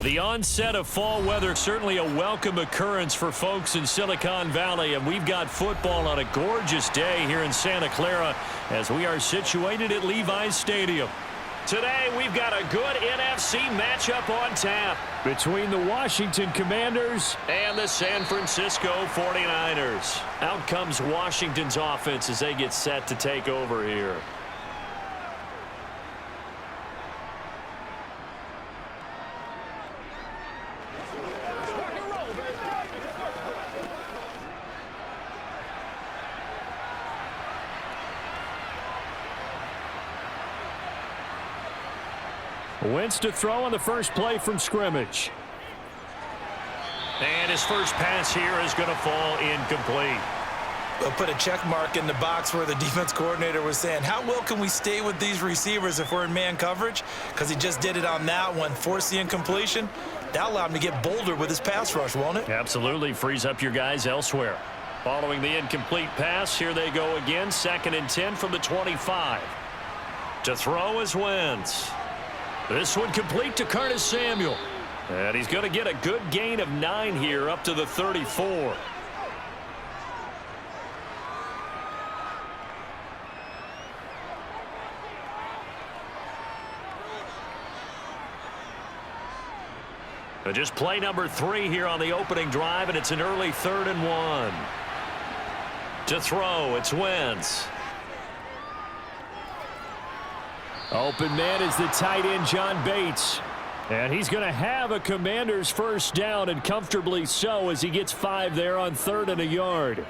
The onset of fall weather, certainly a welcome occurrence for folks in Silicon Valley, and we've got football on a gorgeous day here in Santa Clara as we are situated at Levi's Stadium. Today, we've got a good NFC matchup on tap between the Washington Commanders and the San Francisco 49ers. Out comes Washington's offense as they get set to take over here. Wentz to throw on the first play from scrimmage. And his first pass here is going to fall incomplete. We'll put a check mark in the box where the defense coordinator was saying, how well can we stay with these receivers if we're in man coverage? Because he just did it on that one, forced the incompletion. That allowed him to get bolder with his pass rush, won't it? Absolutely. Frees up your guys elsewhere. Following the incomplete pass, here they go again. 2nd and 10 from the 25. To throw is Wentz. This one complete to Curtis Samuel. And he's going to get a good gain of 9 here up to the 34. But just play number 3 here on the opening drive, and it's an early 3rd and 1. To throw, it's Wentz. Open man is the tight end, John Bates. And he's going to have a Commander's first down, and comfortably so, as he gets 5 there on 3rd and a yard.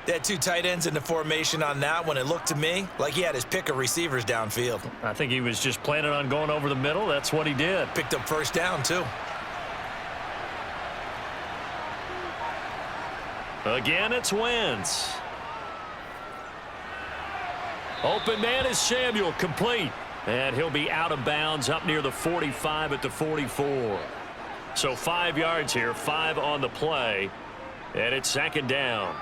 They had 2 tight ends in the formation on that one. It looked to me like he had his pick of receivers downfield. I think he was just planning on going over the middle. That's what he did. Picked up first down, too. Again, it's Wentz. Open man is Samuel, complete. And he'll be out of bounds up near the 45 at the 44. So 5 yards here, 5 on the play. And it's 2nd down.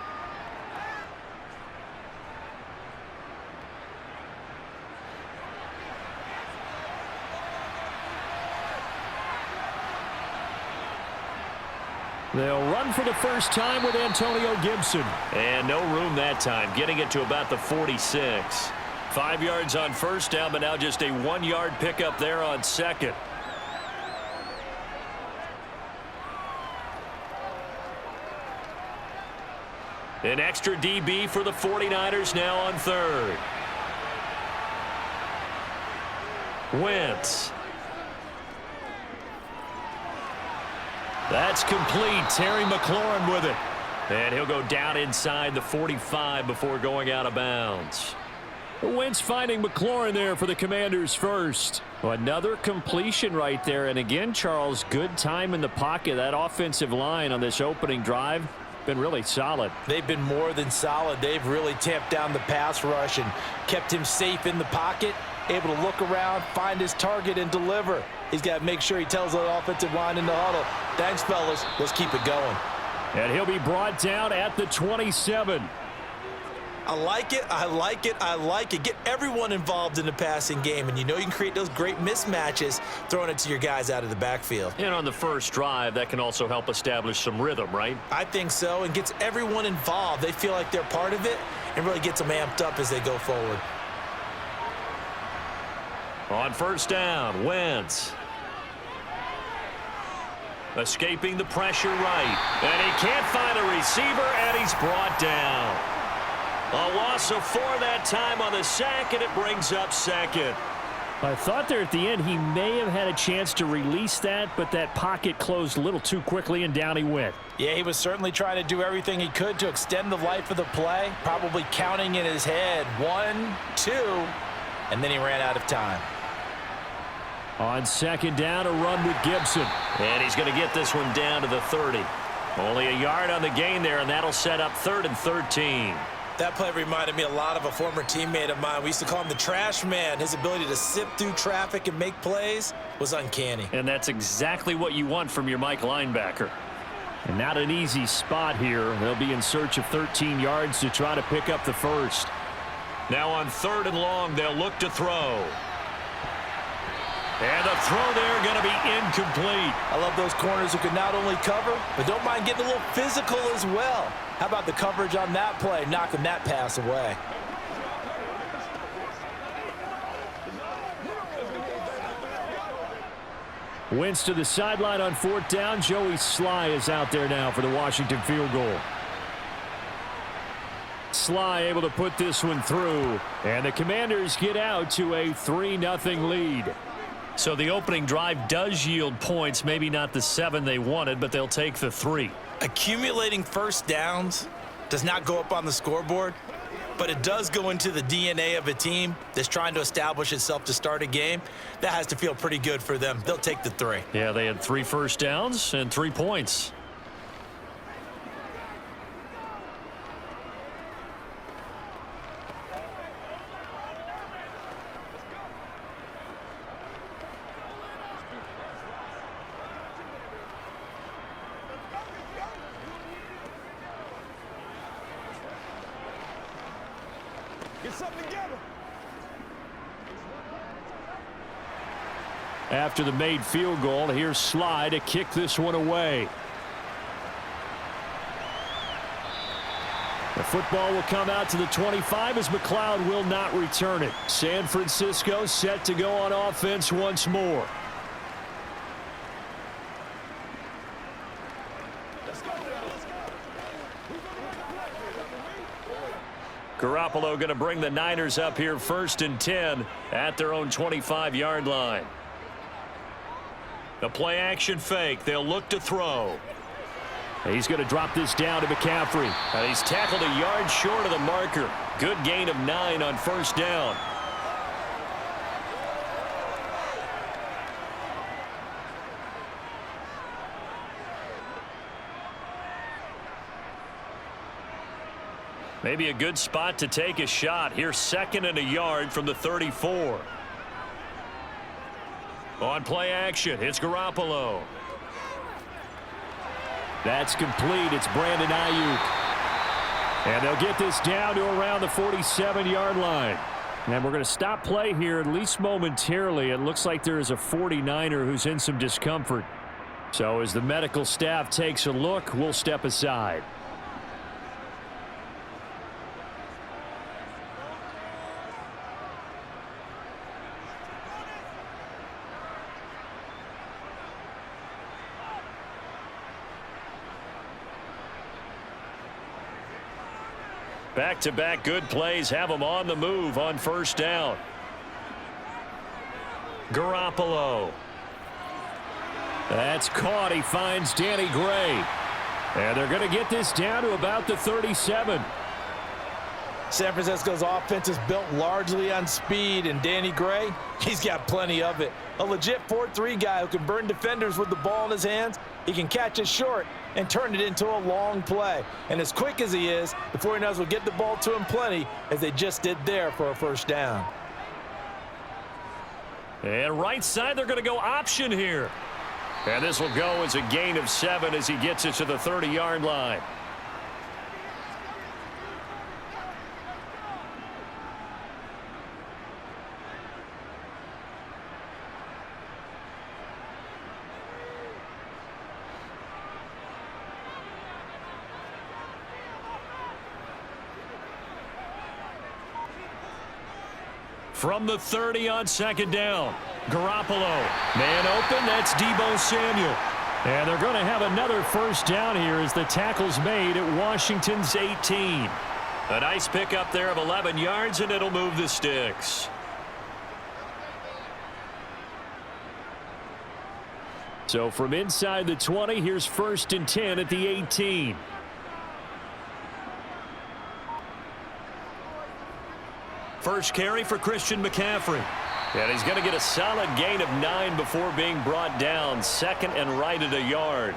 They'll run for the first time with Antonio Gibson. And no room that time, getting it to about the 46. 5 yards on first down, but now just a 1-yard pickup there on 2nd. An extra DB for the 49ers now on 3rd. Wentz. That's complete. Terry McLaurin with it. And he'll go down inside the 45 before going out of bounds. Wentz finding McLaurin there for the Commanders first. Another completion right there. And again, Charles, good time in the pocket. That offensive line on this opening drive been really solid. They've been more than solid. They've really tamped down the pass rush and kept him safe in the pocket, able to look around, find his target, and deliver. He's got to make sure he tells the offensive line in the huddle, thanks, fellas. Let's keep it going. And he'll be brought down at the 27. I like it. I like it. I like it. Get everyone involved in the passing game, and you know you can create those great mismatches throwing it to your guys out of the backfield. And on the first drive, that can also help establish some rhythm, right? I think so, and gets everyone involved. They feel like they're part of it and really gets them amped up as they go forward. On first down, Wentz. Escaping the pressure right. And he can't find a receiver, and he's brought down. A loss of 4 that time on the sack, and it brings up 2nd. I thought there at the end he may have had a chance to release that, but that pocket closed a little too quickly, and down he went. Yeah, he was certainly trying to do everything he could to extend the life of the play, probably counting in his head 1, 2, and then he ran out of time. On 2nd down, a run with Gibson. And he's going to get this one down to the 30. Only a yard on the gain there, and that'll set up 3rd and 13. That play reminded me a lot of a former teammate of mine. We used to call him the trash man. His ability to sift through traffic and make plays was uncanny. And that's exactly what you want from your Mike linebacker. And not an easy spot here. They'll be in search of 13 yards to try to pick up the first. Now on 3rd and long, they'll look to throw. And the throw there going to be incomplete. I love those corners who can not only cover, but don't mind getting a little physical as well. How about the coverage on that play, knocking that pass away? Wentz to the sideline on 4th down. Joey Sly is out there now for the Washington field goal. Sly able to put this one through, and the Commanders get out to a 3-0 lead. So the opening drive does yield points, maybe not the 7 they wanted, but they'll take the 3. Accumulating first downs does not go up on the scoreboard, but it does go into the DNA of a team that's trying to establish itself to start a game. That has to feel pretty good for them. They'll take the 3. Yeah, they had 3 first downs and 3 points. After the made field goal, here's Sly to kick this one away. The football will come out to the 25 as McLeod will not return it. San Francisco set to go on offense once more. Garoppolo going to bring the Niners up here 1st and 10 at their own 25-yard line. The play action fake. They'll look to throw. He's going to drop this down to McCaffrey. And he's tackled a yard short of the marker. Good gain of 9 on 1st down. Maybe a good spot to take a shot. Here's 2nd and a yard from the 34. On play action, it's Garoppolo. That's complete. It's Brandon Ayuk. And they'll get this down to around the 47-yard line. And we're going to stop play here, at least momentarily. It looks like there is a 49er who's in some discomfort. So as the medical staff takes a look, we'll step aside. Back-to-back good plays have them on the move on 1st down. Garoppolo. That's caught. He finds Danny Gray. And they're going to get this down to about the 37. San Francisco's offense is built largely on speed, and Danny Gray, he's got plenty of it. A legit 4-3 guy who can burn defenders with the ball in his hands. He can catch it short and turn it into a long play. And as quick as he is, the 49ers will get the ball to him plenty, as they just did there for a 1st down. And right side, they're going to go option here. And this will go as a gain of 7 as he gets it to the 30-yard line. From the 30 on 2nd down. Garoppolo. Man open. That's Deebo Samuel. And they're going to have another 1st down here as the tackle's made at Washington's 18. A nice pickup there of 11 yards, and it'll move the sticks. So from inside the 20, here's 1st and 10 at the 18. First carry for Christian McCaffrey. And he's going to get a solid gain of 9 before being brought down. 2nd and right at a yard.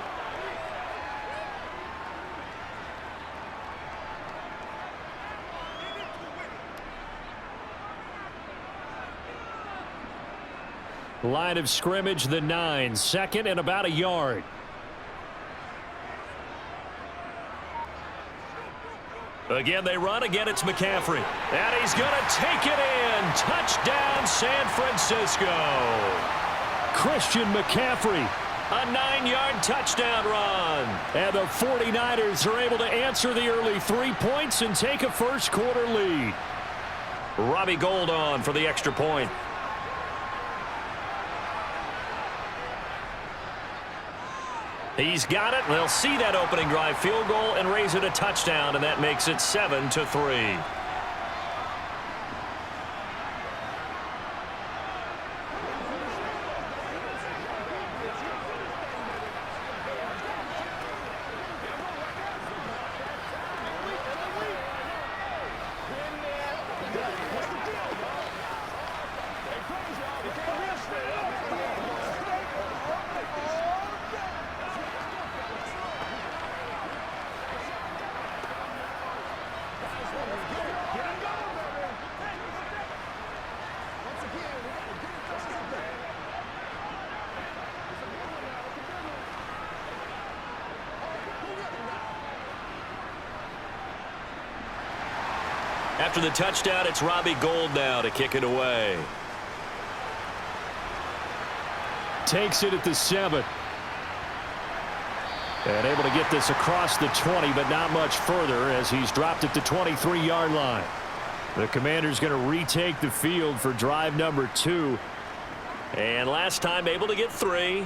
Line of scrimmage, the 9. 2nd and about a yard. Again, they run. Again, it's McCaffrey. And he's going to take it in. Touchdown, San Francisco. Christian McCaffrey. A 9-yard touchdown run. And the 49ers are able to answer the early 3 points and take a first-quarter lead. Robbie Gould on for the extra point. He's got it. They'll see that opening drive field goal and raise it a touchdown, and that makes it 7-3. After the touchdown, it's Robbie Gould now to kick it away. Takes it at the 7. And able to get this across the 20, but not much further as he's dropped at the 23-yard line. The Commanders going to retake the field for drive number 2. And last time able to get 3.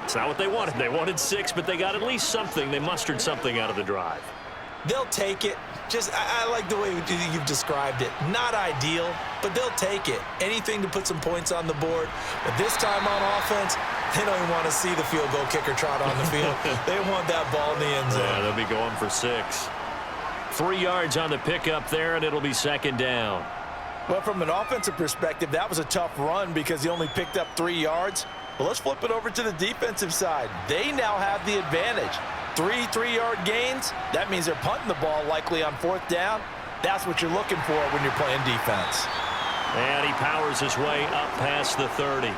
It's not what they wanted. They wanted 6, but they got at least something. They mustered something out of the drive. They'll take it. I like the way you've described it. Not ideal, but they'll take it. Anything to put some points on the board. But this time on offense, they don't even want to see the field goal kicker trot on the field. They want that ball in the end zone. Yeah, they'll be going for 6. 3 yards on the pickup there, and it'll be second down. Well, from an offensive perspective, that was a tough run because he only picked up 3 yards. But let's flip it over to the defensive side. They now have the advantage. 3 3-yard gains, that means they're punting the ball likely on 4th down. That's what you're looking for when you're playing defense. And he powers his way up past the 30.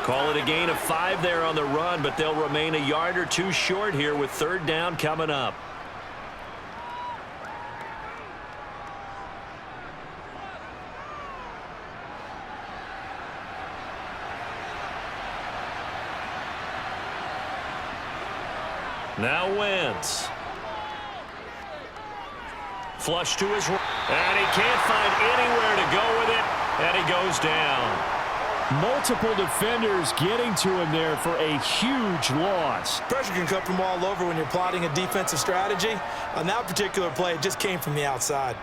Call it a gain of 5 there on the run, but they'll remain a yard or 2 short here with 3rd down coming up. Now Wentz. Flush to his right. And he can't find anywhere to go with it. And he goes down. Multiple defenders getting to him there for a huge loss. Pressure can come from all over when you're plotting a defensive strategy. On that particular play, it just came from the outside.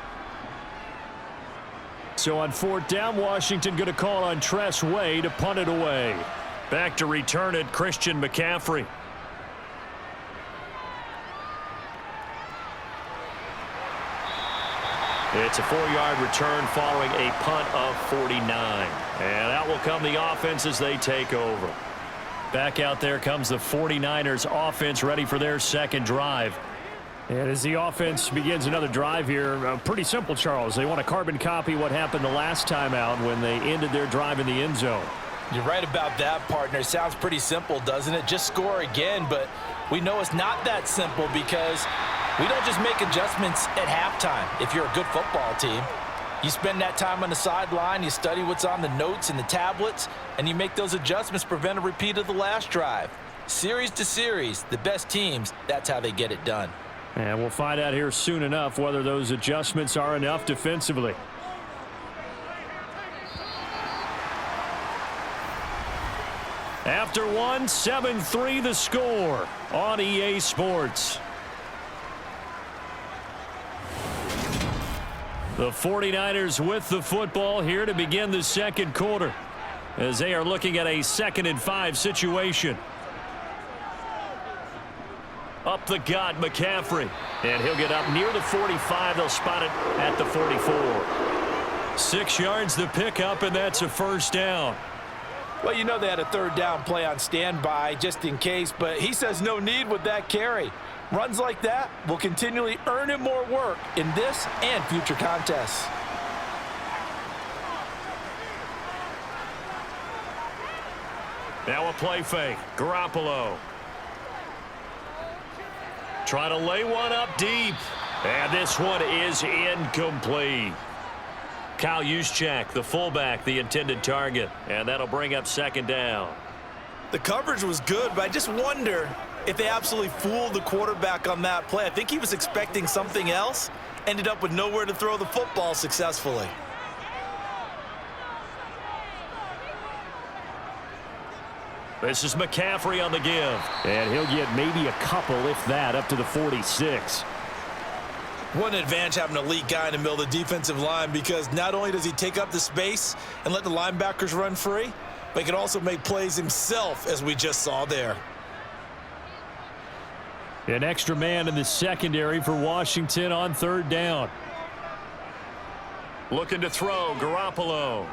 So on 4th down, Washington going to call on Tress Way to punt it away. Back to return it, Christian McCaffrey. It's a 4-yard return following a punt of 49. And out will come the offense as they take over. Back out there comes the 49ers offense ready for their second drive. And as the offense begins another drive here, pretty simple, Charles. They want to carbon copy what happened the last time out when they ended their drive in the end zone. You're right about that, partner. Sounds pretty simple, doesn't it? Just score again, but we know it's not that simple because we don't just make adjustments at halftime if you're a good football team. You spend that time on the sideline, you study what's on the notes and the tablets, and you make those adjustments to prevent a repeat of the last drive. Series to series, the best teams, that's how they get it done. And we'll find out here soon enough whether those adjustments are enough defensively. After one, 7-3 the score on EA Sports. The 49ers with the football here to begin the second quarter as they are looking at a 2nd and 5 situation. Up the gut, McCaffrey. And he'll get up near the 45. They'll spot it at the 44. 6 yards the pickup, and that's a first down. Well, you know they had a 3rd down play on standby just in case, but he says no need with that carry. Runs like that will continually earn him more work in this and future contests. Now a play fake. Garoppolo. Try to lay one up deep. And this one is incomplete. Kyle Juszczyk, the fullback, the intended target. And that'll bring up 2nd down. The coverage was good, but I just wonder if they absolutely fooled the quarterback on that play. I think he was expecting something else, ended up with nowhere to throw the football successfully. This is McCaffrey on the give. And he'll get maybe a couple, if that, up to the 46. What an advantage having an elite guy in the middle of the defensive line, because not only does he take up the space and let the linebackers run free, but he can also make plays himself, as we just saw there. An extra man in the secondary for Washington on third down. Looking to throw, Garoppolo.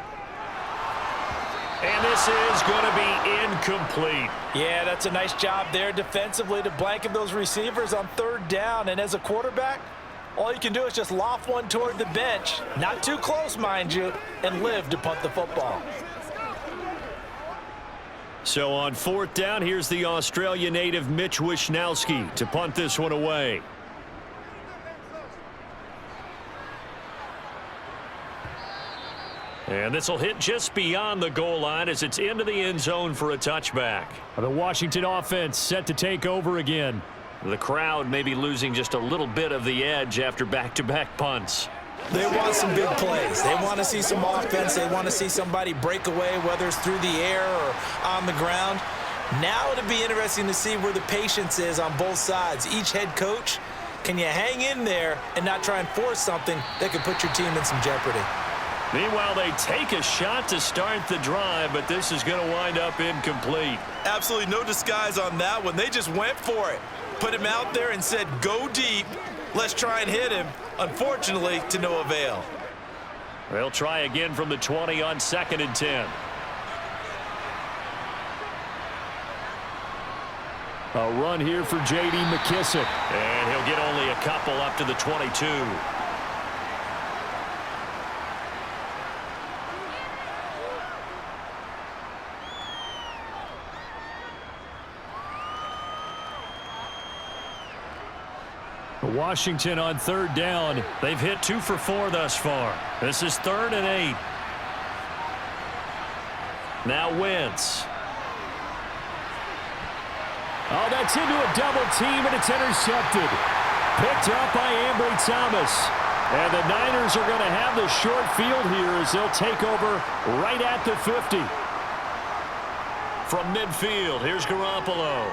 And this is going to be incomplete. Yeah, that's a nice job there defensively to blanket those receivers on third down. And as a quarterback, all you can do is just loft one toward the bench, not too close, mind you, and live to punt the football. So on fourth down, here's the Australia native Mitch Wishnowsky to punt this one away. And this will hit just beyond the goal line as it's into the end zone for a touchback. The Washington offense set to take over again. The crowd may be losing just a little bit of the edge after back-to-back punts. They want some big plays. They want to see some offense. They want to see somebody break away, whether it's through the air or on the ground. Now it'll be interesting to see where the patience is on both sides. Each head coach, can you hang in there and not try and force something that could put your team in some jeopardy? Meanwhile, they take a shot to start the drive, but this is going to wind up incomplete. Absolutely no disguise on that one. They just went for it. Put him out there and said, go deep. Let's try and hit him. Unfortunately, to no avail. They'll try again from the 20 on 2nd and 10. A run here for J.D. McKissick. And he'll get only a couple up to the 22. Washington on third down. They've hit 2 for 4 thus far. This is 3rd and 8. Now Wentz. Oh, that's into a double team, and it's intercepted. Picked up by Ambry Thomas. And the Niners are going to have the short field here as they'll take over right at the 50. From midfield, here's Garoppolo.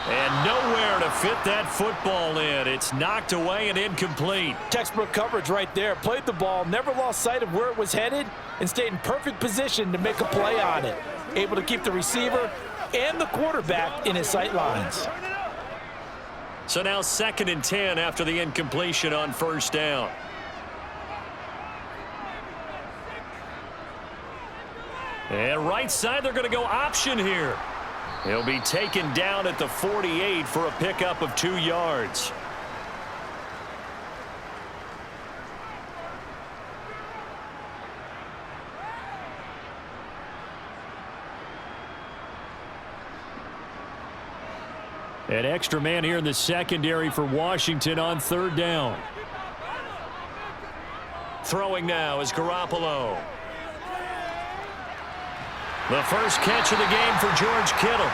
And nowhere to fit that football in. It's knocked away and incomplete. Textbook coverage right there. Played the ball, never lost sight of where it was headed, and stayed in perfect position to make a play on it. Able to keep the receiver and the quarterback in his sight lines. So now 2nd and 10 after the incompletion on first down. And right side, they're going to go option here. He'll be taken down at the 48 for a pickup of 2 yards. An extra man here in the secondary for Washington on third down. Throwing now is Garoppolo. The first catch of the game for George Kittle.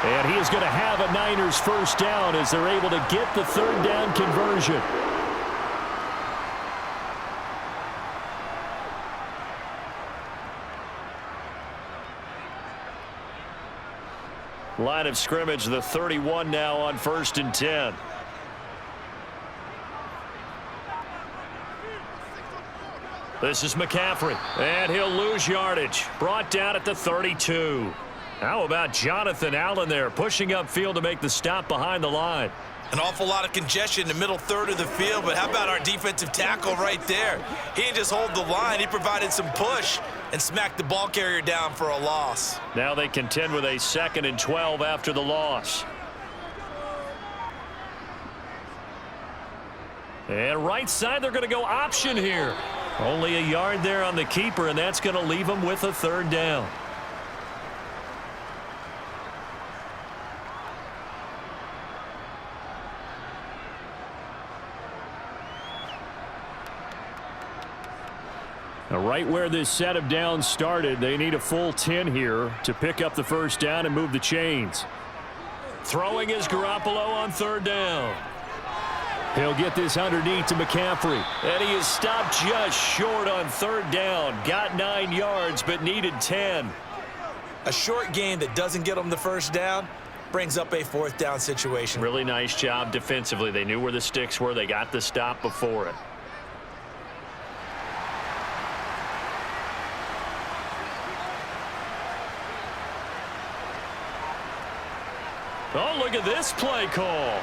And he is going to have a Niners first down as they're able to get the third down conversion. Line of scrimmage, the 31 now on 1st and 10. This is McCaffrey, and he'll lose yardage. Brought down at the 32. How about Jonathan Allen there, pushing upfield to make the stop behind the line? An awful lot of congestion in the middle third of the field, but how about our defensive tackle right there? He didn't just hold the line, he provided some push and smacked the ball carrier down for a loss. Now they contend with a 2nd and 12 after the loss. And right side, they're going to go option here. Only a yard there on the keeper, and that's going to leave them with a third down. Right where this set of downs started, they need a full 10 here to pick up the first down and move the chains. Throwing is Garoppolo on third down. He'll get this underneath to McCaffrey. And he is stopped just short on third down. Got 9 yards, but needed 10. A short game that doesn't get them the first down brings up a fourth down situation. Really nice job defensively. They knew where the sticks were. They got the stop before it. Oh, look at this play call.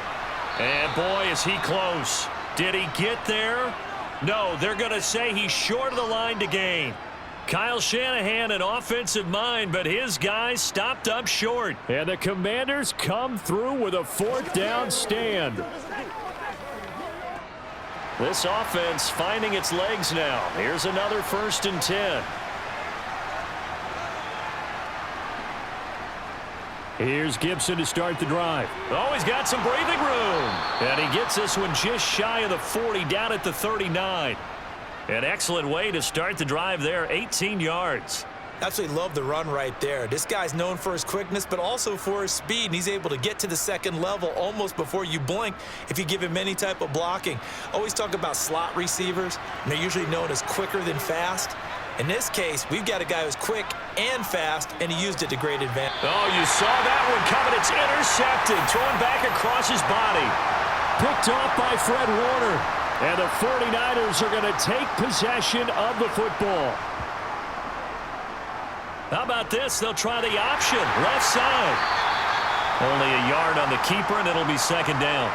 And, boy, is he close. Did he get there? No, they're going to say he's short of the line to gain. Kyle Shanahan, an offensive mind, but his guys stopped up short. And the Commanders come through with a fourth down stand. This offense finding its legs now. Here's another 1st and 10. Here's Gibson to start the drive. Oh, he's got some breathing room. And he gets this one just shy of the 40, down at the 39. An excellent way to start the drive there, 18 yards. Absolutely love the run right there. This guy's known for his quickness, but also for his speed, and he's able to get to the second level almost before you blink if you give him any type of blocking. Always talk about slot receivers, and they're usually known as quicker than fast. In this case, we've got a guy who's quick and fast, and he used it to great advantage. Oh, you saw that one coming. It's intercepted, thrown back across his body. Picked off by Fred Warner. And the 49ers are going to take possession of the football. How about this? They'll try the option, left side. Only a yard on the keeper, and it'll be second down.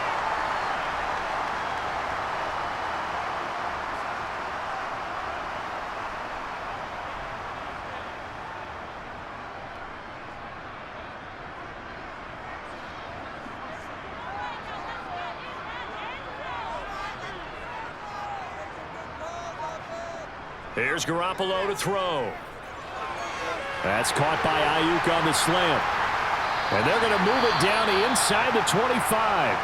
Here's Garoppolo to throw. That's caught by Ayuk on the slant. And they're going to move it down the inside the 25.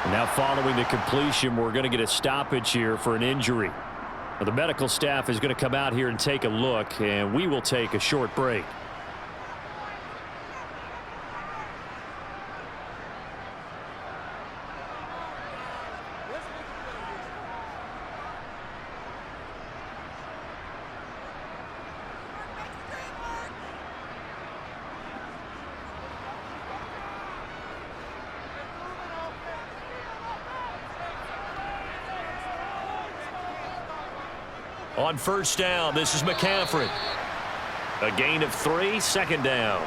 And now following the completion, we're going to get a stoppage here for an injury. Well, the medical staff is going to come out here and take a look, and we will take a short break. On first down, this is McCaffrey. A gain of 3, second down.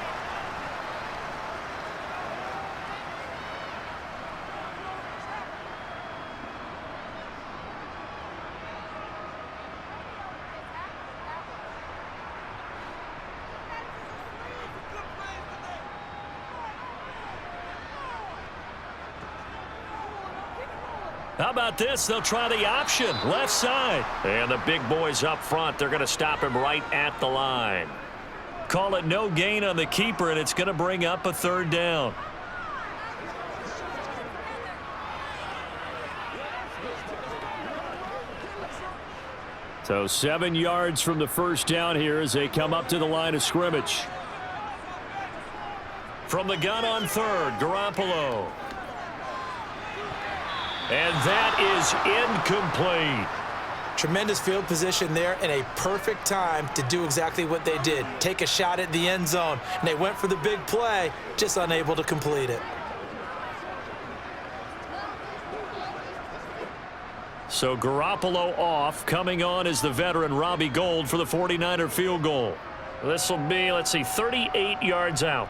How about this? They'll try the option, left side. And the big boys up front, they're going to stop him right at the line. Call it no gain on the keeper, and it's going to bring up a third down. So 7 yards from the first down here as they come up to the line of scrimmage. From the gun on third, Garoppolo. And that is incomplete. Tremendous field position there and a perfect time to do exactly what they did. Take a shot at the end zone. And they went for the big play, just unable to complete it. So Garoppolo off. Coming on is the veteran Robbie Gould for the 49er field goal. This will be, let's see, 38 yards out.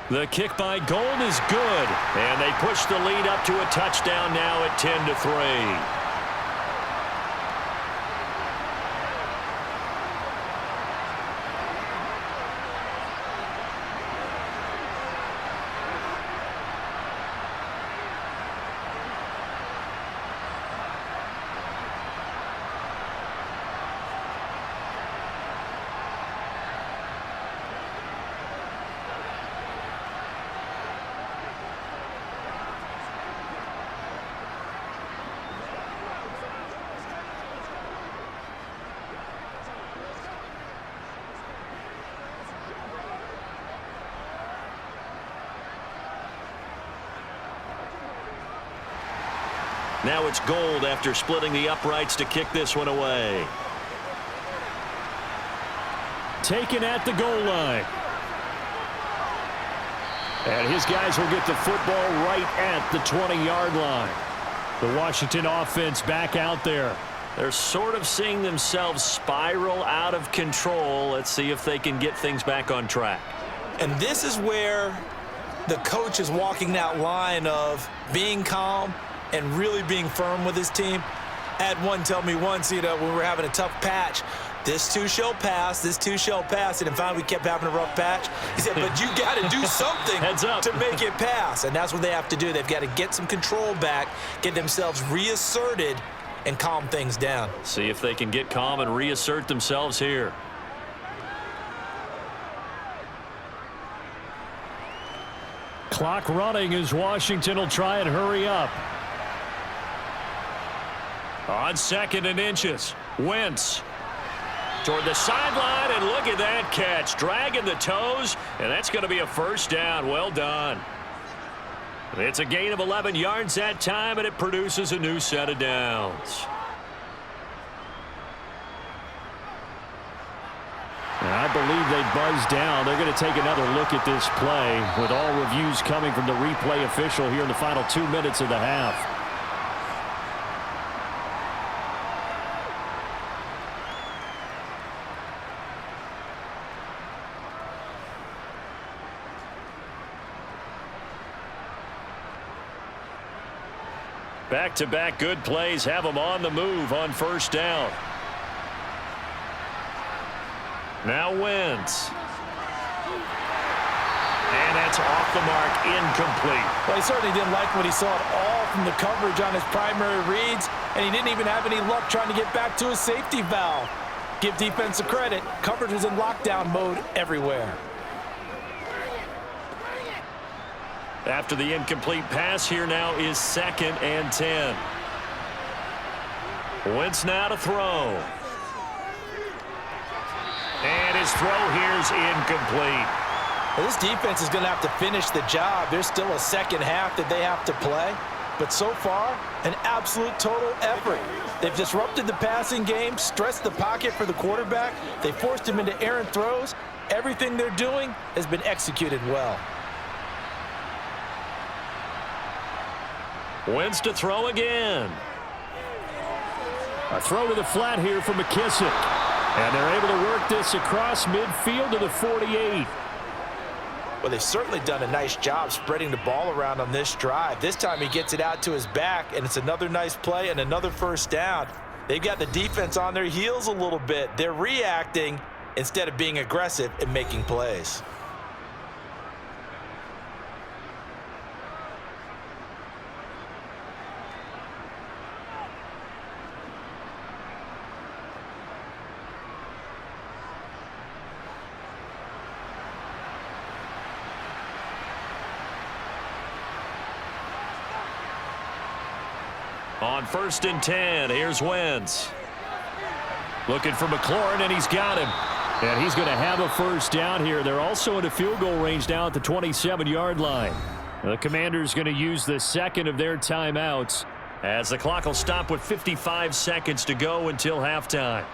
The kick by Gould is good, and they push the lead up to a touchdown now at 10-3. Now it's Gold after splitting the uprights to kick this one away. Taken at the goal line. And his guys will get the football right at the 20-yard line. The Washington offense back out there. They're sort of seeing themselves spiral out of control. Let's see if they can get things back on track. And this is where the coach is walking that line of being calm and really being firm with his team. I had one tell me once, when we were having a tough patch, this too shall pass, this too shall pass. And finally we kept having a rough patch. He said, but you got to do something to make it pass. And that's what they have to do. They've got to get some control back, get themselves reasserted, and calm things down. See if they can get calm and reassert themselves here. Clock running as Washington will try and hurry up. On 2nd and inches, Wentz toward the sideline, and look at that catch. Dragging the toes, and that's going to be a first down. Well done. It's a gain of 11 yards that time, and it produces a new set of downs. I believe they buzzed down. They're going to take another look at this play with all reviews coming from the replay official here in the final 2 minutes of the half. Back-to-back good plays have them on the move on first down. Now Wentz. And that's off the mark, incomplete. Well, he certainly didn't like what he saw at all from the coverage on his primary reads, and he didn't even have any luck trying to get back to his safety valve. Give defense a credit. Coverage was in lockdown mode everywhere. After the incomplete pass, here now is 2nd and 10. Wentz now to throw. And his throw here's incomplete. Well, this defense is going to have to finish the job. There's still a second half that they have to play. But so far, an absolute total effort. They've disrupted the passing game, stressed the pocket for the quarterback. They forced him into errant throws. Everything they're doing has been executed well. Wentz to throw again. A throw to the flat here for McKissick. And they're able to work this across midfield to the 48. Well, they've certainly done a nice job spreading the ball around on this drive. This time he gets it out to his back, and it's another nice play and another first down. They've got the defense on their heels a little bit. They're reacting instead of being aggressive and making plays. On 1st and 10, here's Wentz. Looking for McLaurin, and he's got him. And he's going to have a first down here. They're also into field goal range now at the 27-yard line. The Commanders going to use the second of their timeouts as the clock will stop with 55 seconds to go until halftime.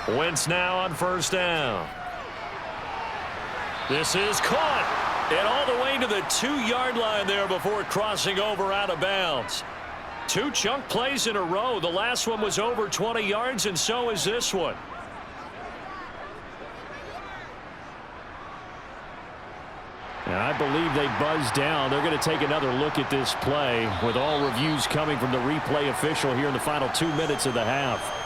Wentz now on first down. This is caught. And all the way to the 2-yard line there before crossing over out of bounds. 2 chunk plays in a row. The last one was over 20 yards, and so is this one. And I believe they buzzed down. They're going to take another look at this play with all reviews coming from the replay official here in the final 2 minutes of the half.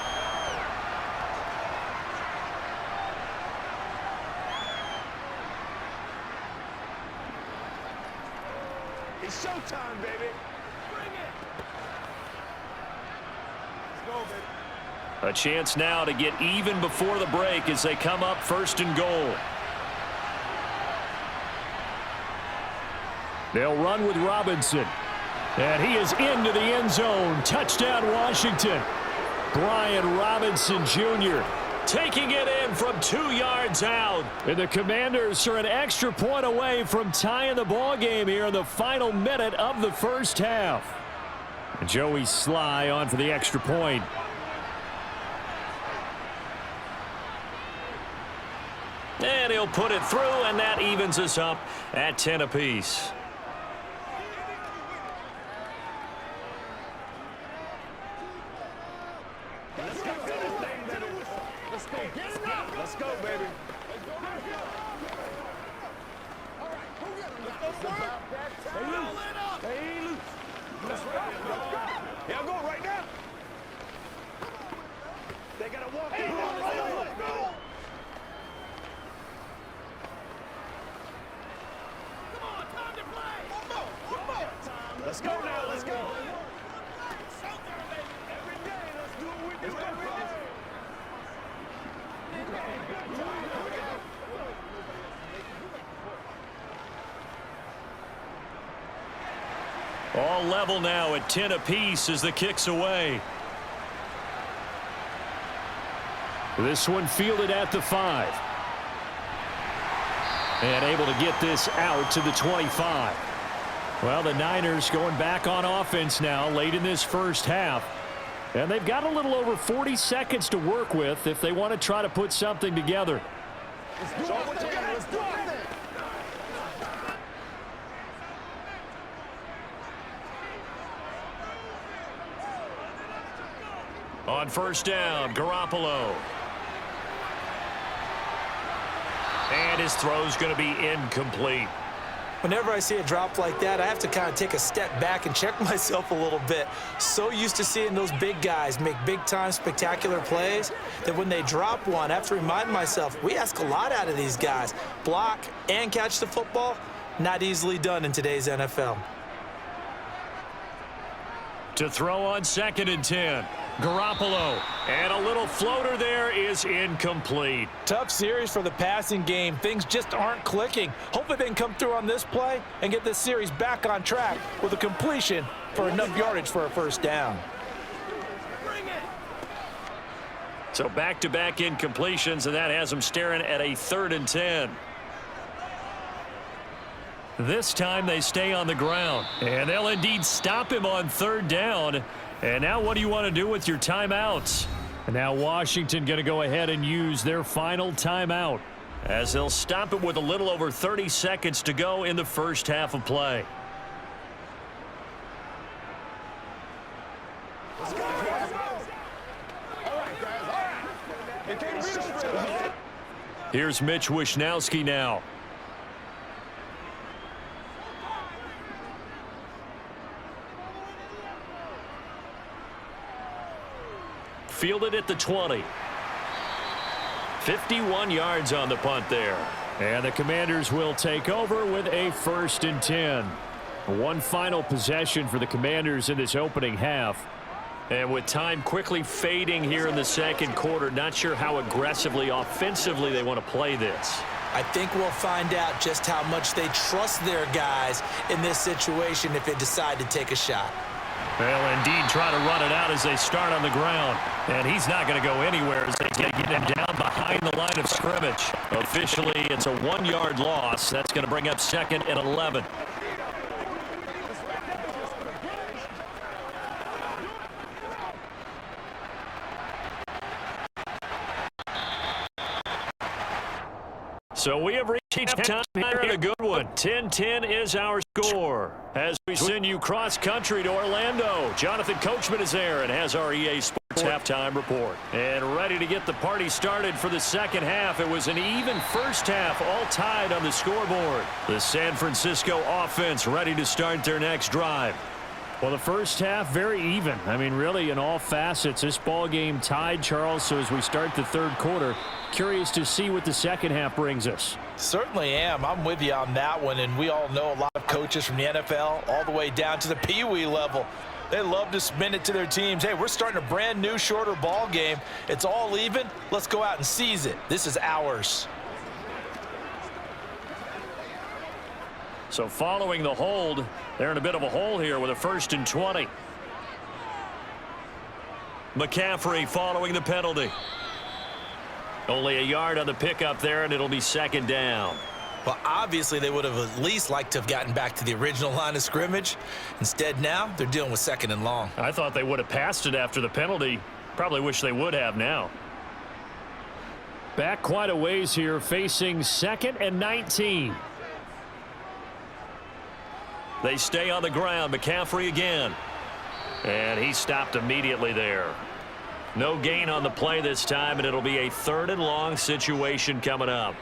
It's showtime, baby. Bring it. Let's go, baby. A chance now to get even before the break as they come up 1st and goal. They'll run with Robinson. And he is into the end zone. Touchdown, Washington. Brian Robinson Jr. taking it in from 2 yards out. And the Commanders are an extra point away from tying the ball game here in the final minute of the first half. And Joey Sly on for the extra point. And he'll put it through, and that evens us up at 10 apiece. Let's go, baby. Stay loose. Let's go. Yeah, go right now. They gotta walk in. Let's go. Come on, time to play. One more. Let's go now. Let's go. Every day, let's do what we do every day. All level now at 10 apiece as the kick's away. This one fielded at the 5. And able to get this out to the 25. Well, the Niners going back on offense now late in this first half. And they've got a little over 40 seconds to work with if they want to try to put something together. Let's do it. On first down, Garoppolo. And his throw's going to be incomplete. Whenever I see a drop like that, I have to kind of take a step back and check myself a little bit. So used to seeing those big guys make big-time spectacular plays that when they drop one, I have to remind myself, we ask a lot out of these guys. Block and catch the football, not easily done in today's NFL. To throw on 2nd and 10. Garoppolo. And a little floater there is incomplete. Tough series for the passing game. Things just aren't clicking. Hopefully they can come through on this play and get this series back on track with a completion for enough yardage for a first down. So back-to-back incompletions, and that has them staring at a 3rd and 10. This time they stay on the ground, and they'll indeed stop him on 3rd down. And now what do you want to do with your timeouts? And now Washington going to go ahead and use their final timeout as they'll stop it with a little over 30 seconds to go in the first half of play. Let's go. All right, guys. All right. Here's Mitch Wishnowsky now. Fielded at the 20. 51 yards on the punt there. And the Commanders will take over with a 1st and 10. One final possession for the Commanders in this opening half. And with time quickly fading here in the second quarter, not sure how aggressively, offensively they want to play this. I think we'll find out just how much they trust their guys in this situation if they decide to take a shot. Well, indeed, try to run it out as they start on the ground. And he's not going to go anywhere as they get him down behind the line of scrimmage. Officially, it's a 1-yard loss. That's going to bring up 2nd and 11. So we have reached halftime here in a good one. 10-10 is our score. As we send you cross-country to Orlando, Jonathan Coachman is there and has our EA Sports halftime report. And ready to get the party started for the second half. It was an even first half, all tied on the scoreboard. The San Francisco offense ready to start their next drive. Well, the first half, very even. I mean, really, in all facets, this ball game tied, Charles. So as we start the third quarter, curious to see what the second half brings us. Certainly am. I'm with you on that one. And we all know a lot of coaches from the NFL all the way down to the Pee Wee level. They love to spin it to their teams. Hey, we're starting a brand new, shorter ball game. It's all even. Let's go out and seize it. This is ours. So following the hold, they're in a bit of a hole here with a 1st and 20. McCaffrey following the penalty. Only a yard on the pickup there, and it'll be 2nd down. Well, obviously, they would have at least liked to have gotten back to the original line of scrimmage. Instead, now they're dealing with 2nd and long. I thought they would have passed it after the penalty. Probably wish they would have now. Back quite a ways here, facing 2nd and 19. They stay on the ground. McCaffrey again. And he stopped immediately there. No gain on the play this time, and it'll be a 3rd and long situation coming up.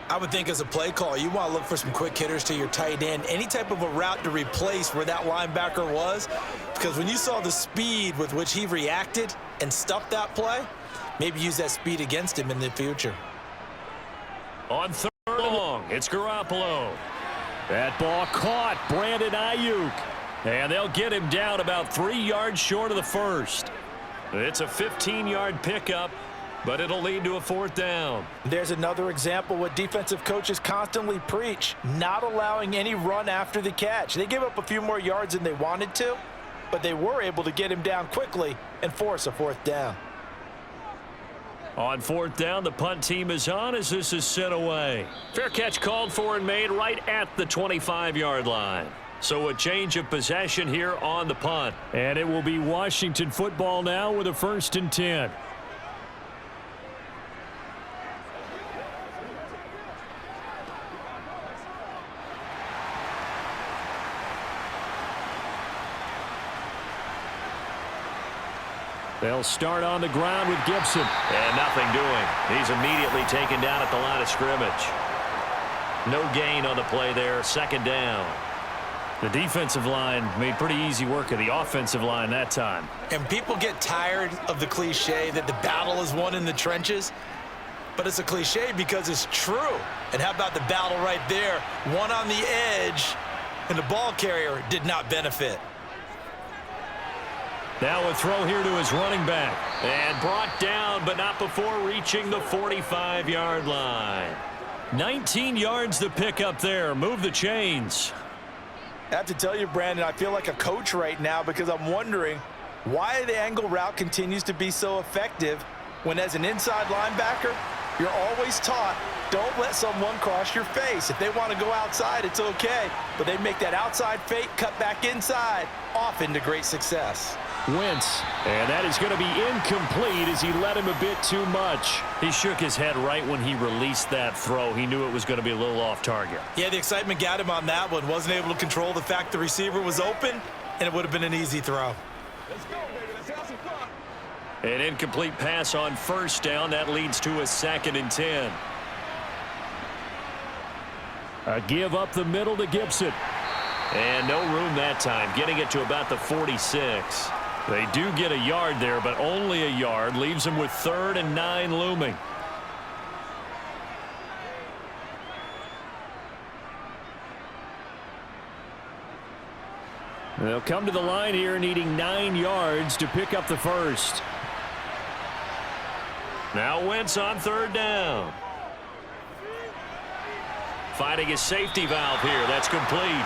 I would think as a play call, you want to look for some quick hitters to your tight end, any type of a route to replace where that linebacker was, because when you saw the speed with which he reacted and stuffed that play, maybe use that speed against him in the future. On 3rd and long, it's Garoppolo. That ball caught Brandon Ayuk, and they'll get him down about 3 yards short of the 1st. It's a 15-yard pickup, but it'll lead to a 4th down. There's another example what defensive coaches constantly preach, not allowing any run after the catch. They gave up a few more yards than they wanted to, but they were able to get him down quickly and force a 4th down. On 4th down, the punt team is on as this is sent away. Fair catch called for and made right at the 25-yard line. So a change of possession here on the punt. And it will be Washington football now with a 1st and 10. They'll start on the ground with Gibson. And nothing doing. He's immediately taken down at the line of scrimmage. No gain on the play there. 2nd down. The defensive line made pretty easy work of the offensive line that time. And people get tired of the cliche that the battle is won in the trenches. But it's a cliche because it's true. And how about the battle right there? One on the edge, and the ball carrier did not benefit. Now a throw here to his running back. And brought down, but not before reaching the 45-yard line. 19 yards to pick up there. Move the chains. I have to tell you, Brandon, I feel like a coach right now because I'm wondering why the angle route continues to be so effective when as an inside linebacker, you're always taught, don't let someone cross your face. If they want to go outside, it's okay. But they make that outside fake, cut back inside, often to great success. Wentz, and that is going to be incomplete as he let him a bit too much. He shook his head right when he released that throw. He knew it was going to be a little off target. Yeah, the excitement got him on that one. Wasn't able to control the fact the receiver was open, and it would have been an easy throw. Let's go, baby. Let's have some fun. An incomplete pass on 1st down. That leads to a 2nd and 10. A give up the middle to Gibson. And no room that time, getting it to about the 46. They do get a yard there, but only a yard. Leaves them with 3rd and 9 looming. They'll come to the line here needing 9 yards to pick up the 1st. Now Wentz on 3rd down. Finding his safety valve here. That's complete.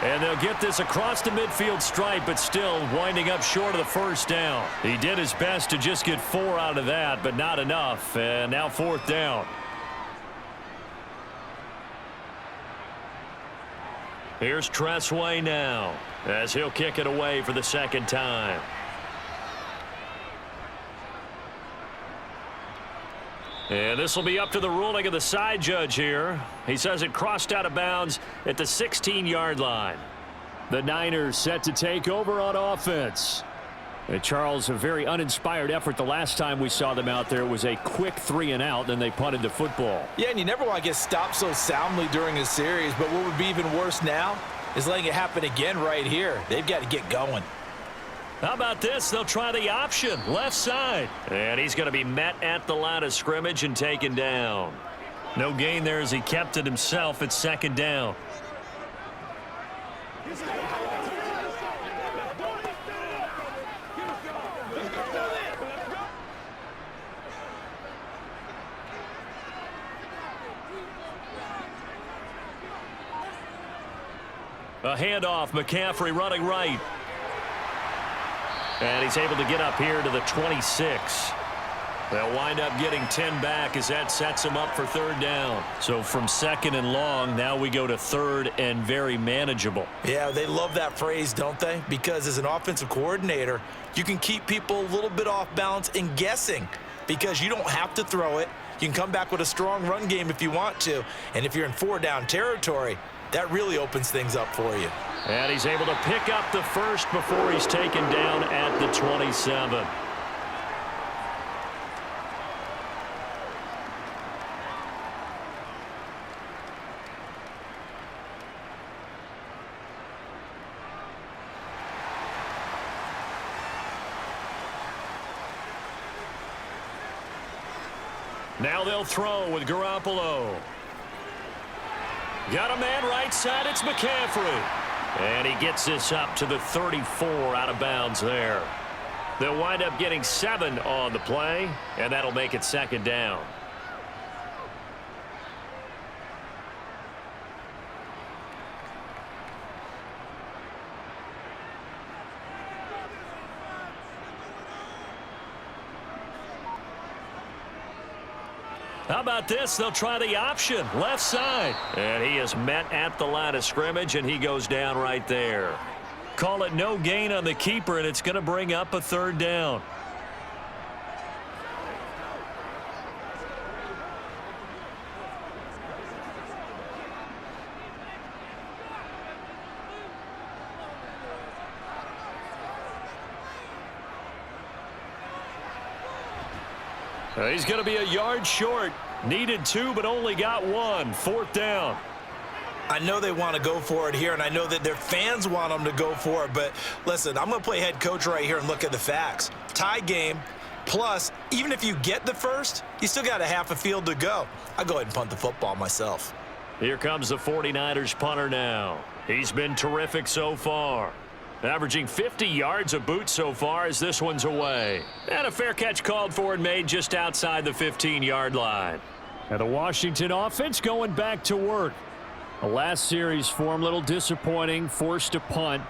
And they'll get this across the midfield stripe, but still winding up short of the 1st down. He did his best to just get 4 out of that, but not enough. And now 4th down. Here's Tressway now as he'll kick it away for the 2nd time. And this will be up to the ruling of the side judge here. He says it crossed out of bounds at the 16-yard line. The Niners set to take over on offense. And Charles, a very uninspired effort the last time we saw them out there. Was a quick 3-and-out, then they punted the football. Yeah, and you never want to get stopped so soundly during a series, but what would be even worse now is letting it happen again right here. They've got to get going. How about this? They'll try the option, left side. And he's going to be met at the line of scrimmage and taken down. No gain there as he kept it himself at 2nd down. A handoff, McCaffrey running right. And he's able to get up here to the 26. They'll wind up getting 10 back as that sets him up for third down. So from second and long, now we go to third and very manageable. Yeah, they love that phrase, don't they? Because as an offensive coordinator, you can keep people a little bit off balance and guessing because you don't have to throw it. You can come back with a strong run game if you want to. And if you're in 4-down territory, that really opens things up for you. And he's able to pick up the first before he's taken down at the 27. Now they'll throw with Garoppolo. Got a man right side. It's McCaffrey. And he gets this up to the 34 out of bounds there. They'll wind up getting 7 on the play, and that'll make it second down. How about this? They'll try the option, left side. And he is met at the line of scrimmage, and he goes down right there. Call it no gain on the keeper, and it's going to bring up a third down. He's going to be a yard short. Needed 2, but only got 1. Fourth down. I know they want to go for it here, and I know that their fans want them to go for it, but listen, I'm going to play head coach right here and look at the facts. Tie game, plus, even if you get the first, you still got a half a field to go. I'll go ahead and punt the football myself. Here comes the 49ers punter now. He's been terrific so far. Averaging 50 yards a boot so far as this one's away. And a fair catch called for and made just outside the 15-yard line. And the Washington offense going back to work. The last series for him, a little disappointing, forced to punt.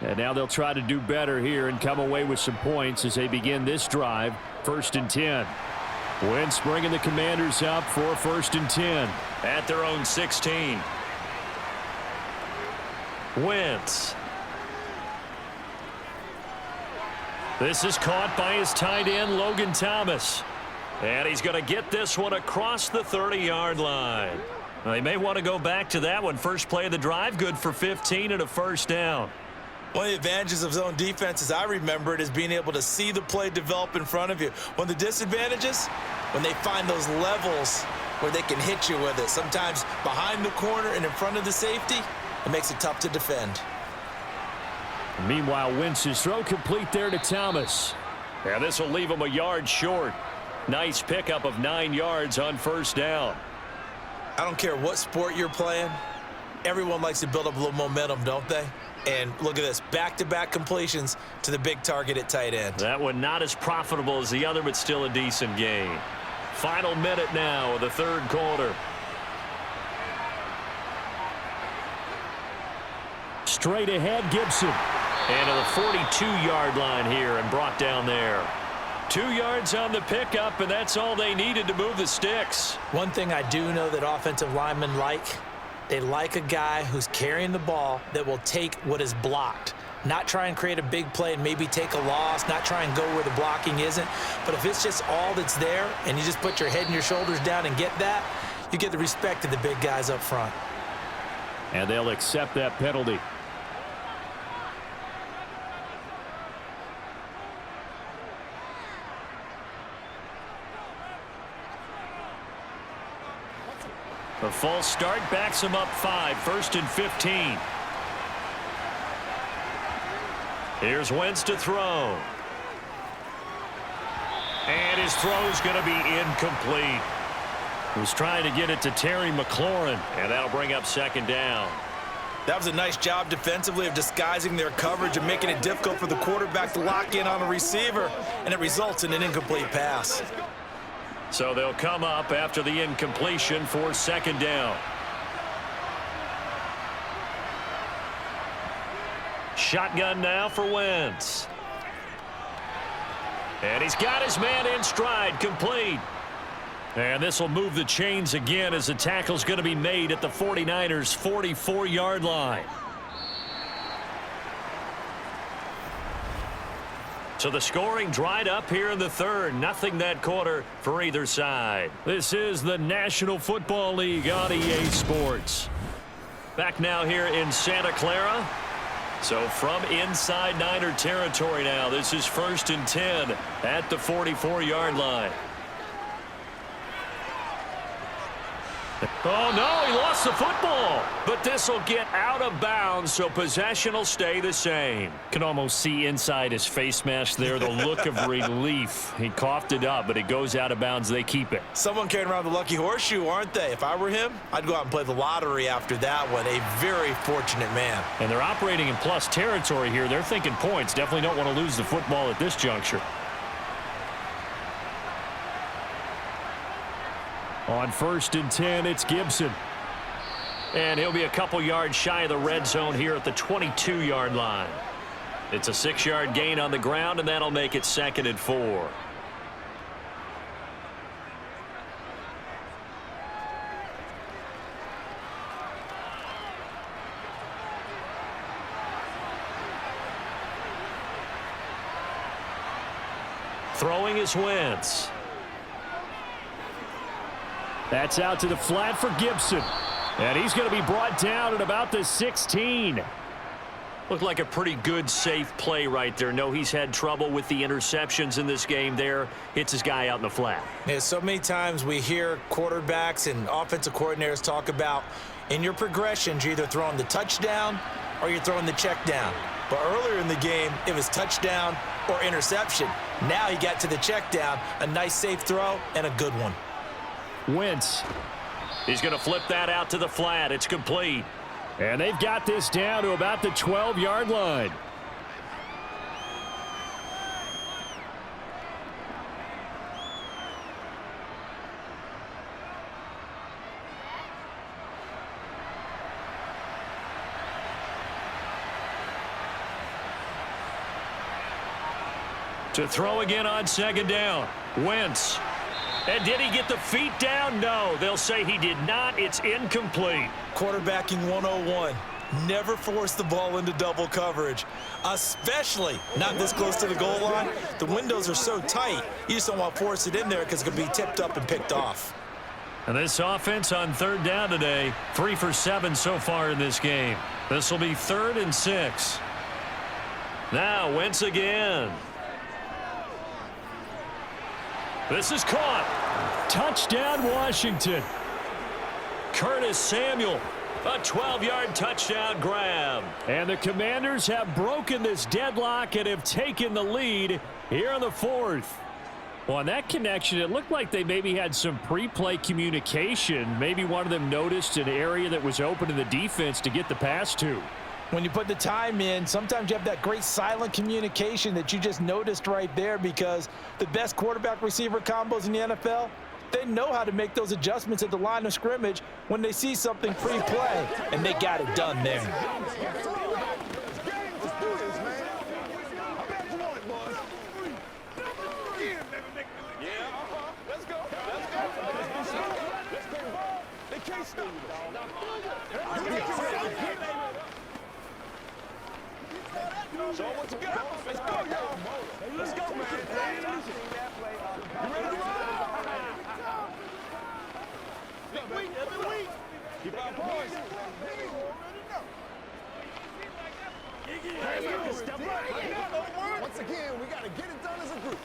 And now they'll try to do better here and come away with some points as they begin this drive. 1st and 10. Wentz bringing the Commanders up for 1st and 10. At their own 16. Wentz. This is caught by his tight end, Logan Thomas. And he's going to get this one across the 30-yard line. They may want to go back to that one. First play of the drive, good for 15 and a first down. One of the advantages of zone defense, as I remember it, is being able to see the play develop in front of you. One of the disadvantages, when they find those levels where they can hit you with it, sometimes behind the corner and in front of the safety, it makes it tough to defend. Meanwhile, Wentz's throw complete there to Thomas. And this will leave him a yard short. Nice pickup of 9 yards on first down. I don't care what sport you're playing. Everyone likes to build up a little momentum, don't they? And look at this, back-to-back completions to the big target at tight end. That one not as profitable as the other, but still a decent gain. Final minute now of the third quarter. Straight ahead, Gibson. And to the 42-yard line here and brought down there. 2 yards on the pickup, and that's all they needed to move the sticks. One thing I do know that offensive linemen like, they like a guy who's carrying the ball that will take what is blocked. Not try and create a big play and maybe take a loss, not try and go where the blocking isn't. But if it's just all that's there and you just put your head and your shoulders down and get that, you get the respect of the big guys up front. And they'll accept that penalty. The false start backs him up 5, 1st and 15. Here's Wentz to throw. And his throw's going to be incomplete. He was trying to get it to Terry McLaurin, and that'll bring up second down. That was a nice job defensively of disguising their coverage and making it difficult for the quarterback to lock in on a receiver, and it results in an incomplete pass. So they'll come up after the incompletion for second down. Shotgun now for Wentz. And he's got his man in stride, complete. And this will move the chains again as the tackle's going to be made at the 49ers' 44-yard line. So the scoring dried up here in the third. Nothing that quarter for either side. This is the National Football League on EA Sports. Back now here in Santa Clara. So from inside Niner territory now, this is 1st and 10 at the 44-yard line. Oh, no, he lost the football. But this will get out of bounds, so possession will stay the same. Can almost see inside his face mask there, the look of relief. He coughed it up, but it goes out of bounds. They keep it. Someone carrying around the lucky horseshoe, aren't they? If I were him, I'd go out and play the lottery after that one. A very fortunate man. And they're operating in plus territory here. They're thinking points. Definitely don't want to lose the football at this juncture. On 1st and 10, it's Gibson. And he'll be a couple yards shy of the red zone here at the 22-yard line. It's a 6-yard gain on the ground, and that'll make it 2nd and 4. Throwing is Wentz. That's out to the flat for Gibson. And he's going to be brought down at about the 16. Looked like a pretty good, safe play right there. No, he's had trouble with the interceptions in this game there. Hits his guy out in the flat. Yeah, so many times we hear quarterbacks and offensive coordinators talk about in your progressions, you're either throwing the touchdown or you're throwing the check down. But earlier in the game, it was touchdown or interception. Now he got to the check down, a nice safe throw and a good one. Wentz. He's going to flip that out to the flat. It's complete. And they've got this down to about the 12-yard line. To throw again on 2nd down. Wentz. And did he get the feet down? No, they'll say he did not. It's incomplete. Quarterbacking 101. Never force the ball into double coverage, especially not this close to the goal line. The windows are so tight, you just don't want to force it in there because it could be tipped up and picked off. And this offense on 3rd down today, 3 for 7 so far in this game. This will be 3rd and 6. Now Wentz again. This is caught. Touchdown, Washington. Curtis Samuel, a 12-yard touchdown grab. And the Commanders have broken this deadlock and have taken the lead here in the 4th. Well, on that connection, it looked like they maybe had some pre-play communication. Maybe one of them noticed an area that was open in the defense to get the pass to. When you put the time in, sometimes you have that great silent communication that you just noticed right there, because the best quarterback-receiver combos in the NFL, they know how to make those adjustments at the line of scrimmage when they see something pre-play, and they got it done there. So let's go. Let's go, y'all. Let's go, man. You ready to ride? Big week, every week. Keep our boys. Once again, we got to get it done as a group.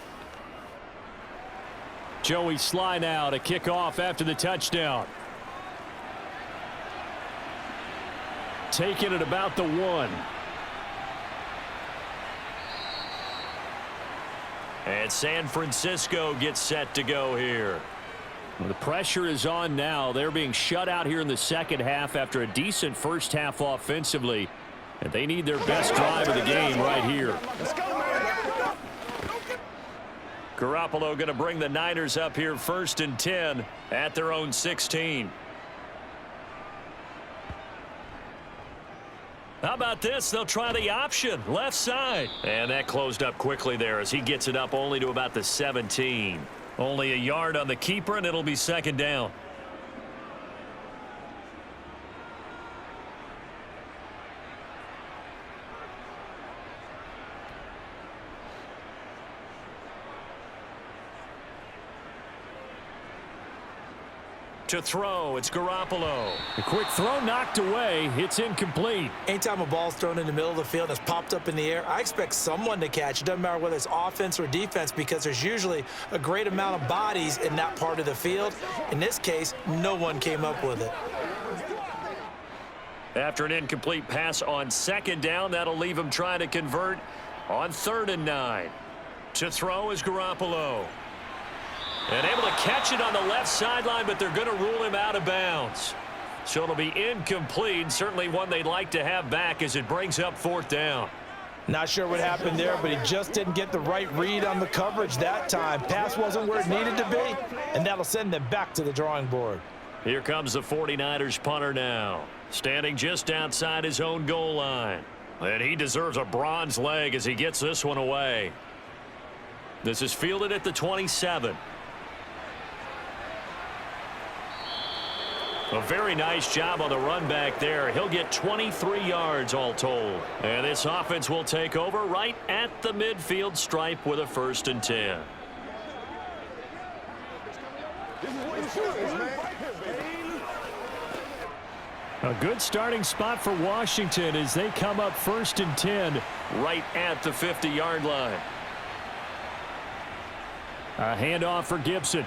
Joey Sly now to kick off after the touchdown. Taking it about the 1. And San Francisco gets set to go here. Well, the pressure is on now. They're being shut out here in the second half after a decent first half offensively. And they need their best drive of the game right here. Garoppolo going to bring the Niners up here 1st and 10 at their own 16. How about this? They'll try the option, left side. And that closed up quickly there as he gets it up only to about the 17. Only a yard on the keeper, and it'll be second down. To throw, it's Garoppolo. A quick throw knocked away. It's incomplete. Anytime a ball's thrown in the middle of the field and it's popped up in the air, I expect someone to catch. It doesn't matter whether it's offense or defense because there's usually a great amount of bodies in that part of the field. In this case, no one came up with it. After an incomplete pass on second down, that'll leave him trying to convert on 3rd and 9. To throw is Garoppolo. And able to catch it on the left sideline, but they're going to rule him out of bounds. So it'll be incomplete. Certainly one they'd like to have back as it brings up 4th down. Not sure what happened there, but he just didn't get the right read on the coverage that time. Pass wasn't where it needed to be, and that'll send them back to the drawing board. Here comes the 49ers punter now, standing just outside his own goal line. And he deserves a bronze leg as he gets this one away. This is fielded at the 27. A very nice job on the run back there. He'll get 23 yards all told. And this offense will take over right at the midfield stripe with a 1st and 10. A good starting spot for Washington as they come up 1st and 10 right at the 50-yard line. A handoff for Gibson.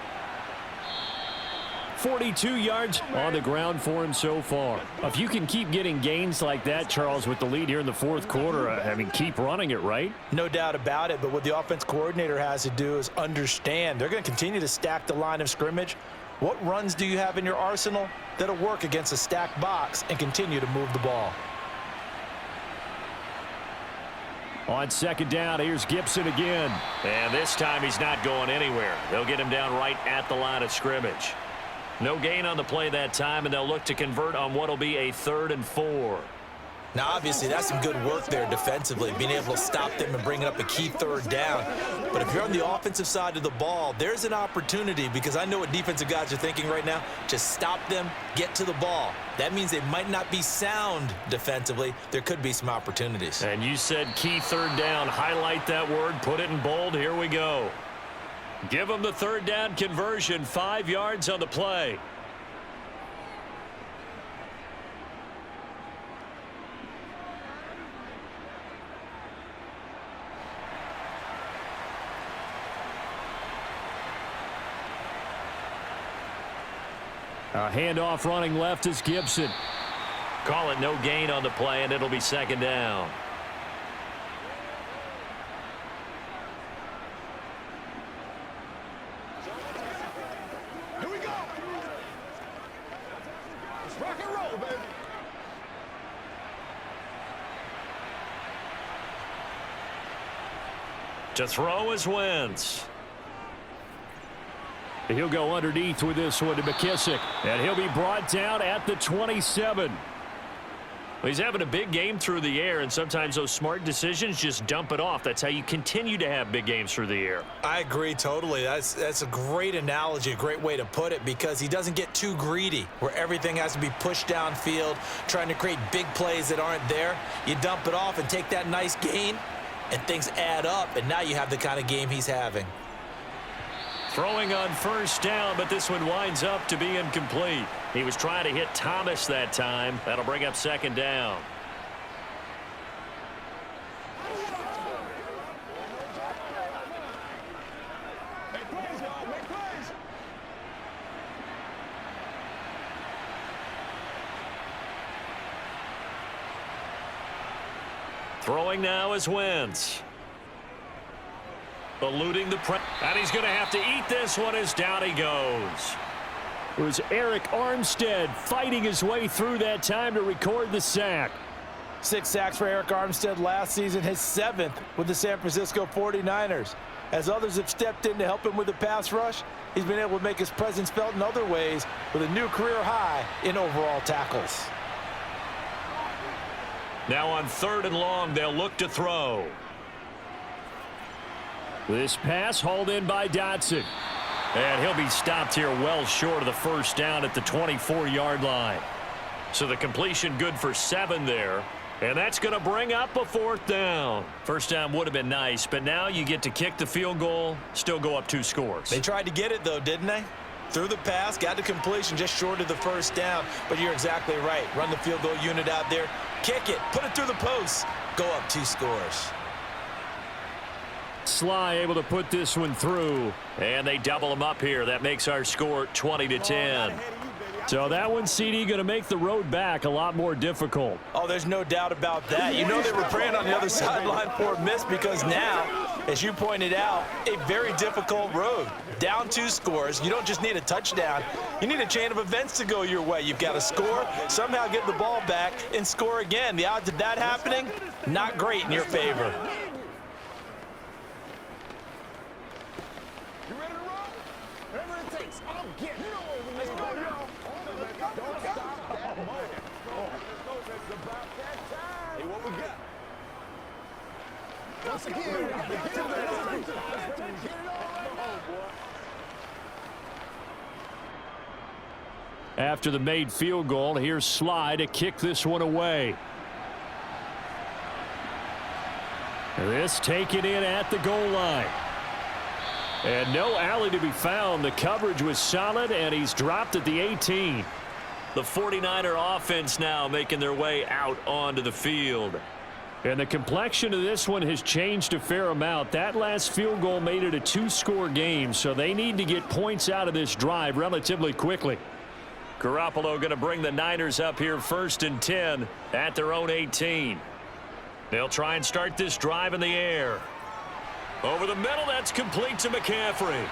42 yards on the ground for him so far. If you can keep getting gains like that, Charles, with the lead here in the 4th quarter, I mean, keep running it, right? No doubt about it, but what the offense coordinator has to do is understand they're going to continue to stack the line of scrimmage. What runs do you have in your arsenal that'll work against a stacked box and continue to move the ball? On 2nd down, here's Gibson again. And this time he's not going anywhere. They'll get him down right at the line of scrimmage. No gain on the play that time, and they'll look to convert on what will be a 3rd and 4. Now, obviously, that's some good work there defensively, being able to stop them and bring up a key 3rd down. But if you're on the offensive side of the ball, there's an opportunity because I know what defensive guys are thinking right now. Just stop them, get to the ball. That means they might not be sound defensively. There could be some opportunities. And you said key 3rd down. Highlight that word, put it in bold. Here we go. Give them the 3rd down conversion, 5 yards on the play. A handoff running left is Gibson. Call it no gain on the play, and it'll be 2nd down. Rock and roll, baby. To throw is Wentz. He'll go underneath with this one to McKissick. And he'll be brought down at the 27. He's having a big game through the air, and sometimes those smart decisions just dump it off. That's how you continue to have big games through the air. I agree totally. That's a great analogy, a great way to put it, because he doesn't get too greedy where everything has to be pushed downfield, trying to create big plays that aren't there. You dump it off and take that nice gain, and things add up, and now you have the kind of game he's having. Throwing on 1st down, but this one winds up to be incomplete. He was trying to hit Thomas that time. That'll bring up 2nd down. Make plays, y'all. Make plays. Throwing now is Wentz. Eluding the press. And he's going to have to eat this one as down he goes. It was Eric Armstead fighting his way through that time to record the sack. 6 sacks for Eric Armstead last season, his 7th with the San Francisco 49ers. As others have stepped in to help him with the pass rush, he's been able to make his presence felt in other ways with a new career high in overall tackles. Now on 3rd and long, they'll look to throw. This pass hauled in by Dotson. And he'll be stopped here well short of the first down at the 24-yard line. So the completion good for 7 there. And that's going to bring up a 4th down. First down would have been nice, but now you get to kick the field goal, still go up 2 scores. They tried to get it, though, didn't they? Threw the pass, got the completion just short of the first down. But you're exactly right. Run the field goal unit out there. Kick it. Put it through the post. Go up 2 scores. Sly able to put this one through. And they double them up here. That makes our score 20-10. So that one, CD, going to make the road back a lot more difficult. Oh, there's no doubt about that. You know they were praying on the other sideline for a miss because now, as you pointed out, a very difficult road. Down 2 scores. You don't just need a touchdown. You need a chain of events to go your way. You've got to score, somehow get the ball back, and score again. The odds of that happening, not great in your favor. You ready to roll? Whatever it takes, I'm getting it. Let's go, y'all. Don't stop that moment. Let's go. It's about that time. Hey, what we got? Once again, get it on, boy. After the made field goal, here's Sly to kick this one away. This taken in at the goal line. And no alley to be found. The coverage was solid, and he's dropped at the 18. The 49er offense now making their way out onto the field. And the complexion of this one has changed a fair amount. That last field goal made it a 2-score game, so they need to get points out of this drive relatively quickly. Garoppolo going to bring the Niners up here 1st and 10 at their own 18. They'll try and start this drive in the air. Over the middle, that's complete to McCaffrey.